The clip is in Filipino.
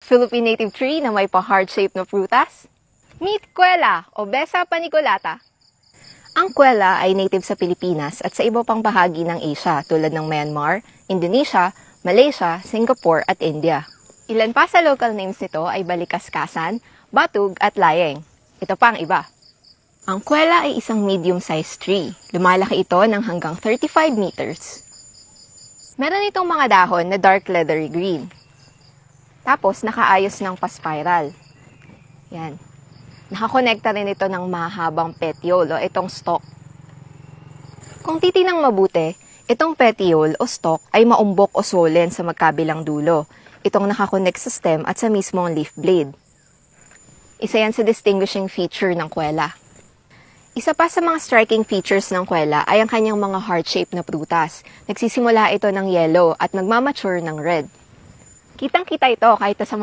Philippine native tree na may pa-heart shape na prutas? Meet Kwela o Besa paniculata. Ang kwela ay native sa Pilipinas at sa iba pang bahagi ng Asia tulad ng Myanmar, Indonesia, Malaysia, Singapore at India. Ilan pa sa local names nito ay Balikaskasan, Batug at Layeng. Ito pa ang iba. Ang kwela ay isang medium-sized tree. Lumalaki ito ng hanggang 35 meters. Meron itong mga dahon na dark leathery green. Tapos nakaayos ng pa-spiral. Yan. Nakakonekta rin ito ng mahabang petiole o itong stalk. Kung titinang mabuti, itong petiole o stalk ay maumbok o swollen sa magkabilang dulo. Itong nakakonect sa stem at sa mismong leaf blade. Isa yan sa distinguishing feature ng kwela. Isa pa sa mga striking features ng kwela ay ang kanyang mga heart-shaped na prutas. Nagsisimula ito ng yellow at magmamature ng red. Kitang-kita ito kahit sa